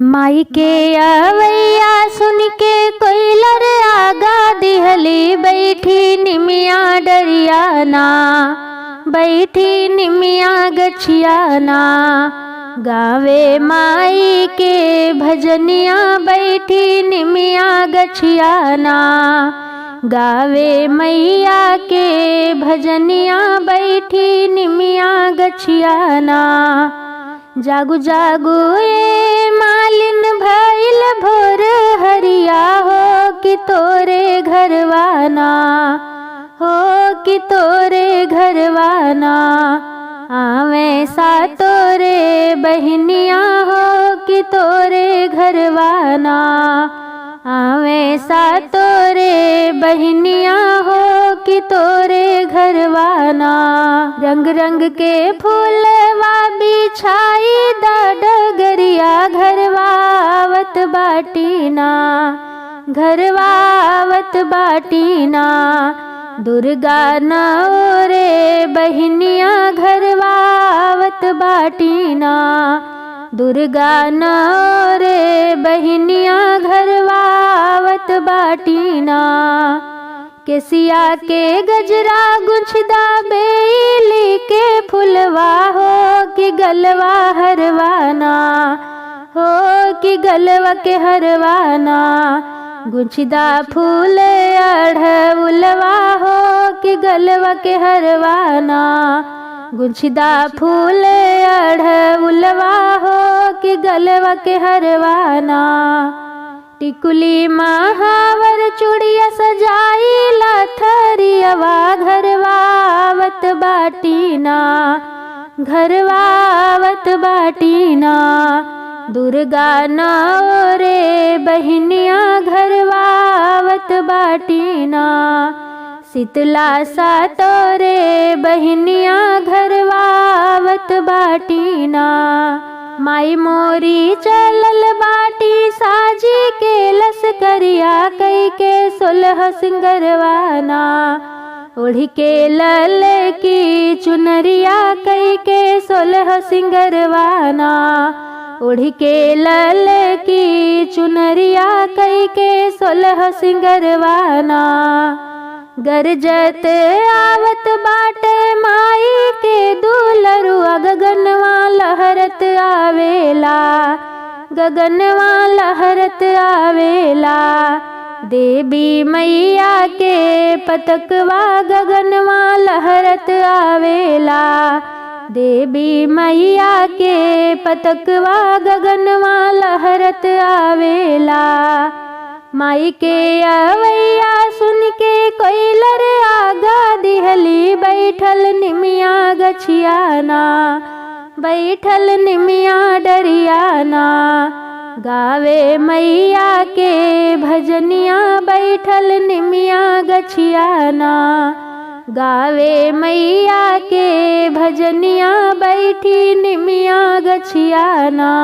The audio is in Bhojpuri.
माई के अवैया सुन के कोइलर आगा दिहली बैठी निमिया डरियाना, बैठी निमिया गछियाना। गावे माई के भजनिया बैठी निमिया गछियाना, गावे मैया के भजनिया बैठी निमिया गछियाना। जागु जागु ए मालिन भइल भोर हरिया हो कि तोरे घरवाना, हो कि तोरे घरवाना। आवे सा तोरे बहनिया हो कि तोरे घरवाना, आवे सा तोरे बहनिया हो कि तोरे घरवाना। रंग रंग के फूलवा बिछाई दा डगरिया घरवावत बाटीना, घरवावत बाटीना। दुर्गा नौरे बहनिया घरवावत बाटीना, दुर्गा नौरे बहनिया घरवावत बाटीना। केसिया के गजरा गुछदा बेली के फुलवा हो कि गलवा हरवाना, हो कि गलवा के हरवाना। गुछदा फूल अढ़उलवा हो कि गलवा के हरवाना, गुछदा फूल अढ़उलवा हो कि गलवा के हरवाना। टिकुली महावर चूड़िया सजाई लथरियवा घरवावत बाटीना, घरवावत बाटीना। दुर्गा नौरे बहनिया घरवावत बाटीना, शीतला सा तोरे बहनिया घरवावत बाटीना। माई मोरी चलल बाटी साजी के लसकरिया कई के सोलह सिंगरवाना। ओढ़ी के लल की चुनरिया कई के सोलह सिंगरवाना, ओढ़ी के लल की चुनरिया कई के सोलह सिंगरवाना। गरजत आवत बाटे माई के दुलरुआ गगनवा लहरत आवेला, गगनवा लहरत आवेला। देवी मैया के पतकवा गगनवा लहरत आवेला, देवी मैया के पतकवा गगनवा लहरत आवेला। माई के अवैया सुन के कोइलर आगा दिहली बैठल निमिया गछियाना, बैठल निमिया डरियाना। गावे मैया के भजनिया बैठल निमिया गछियाना, गावे मैया के भजनिया बैठी निमिया गछियाना।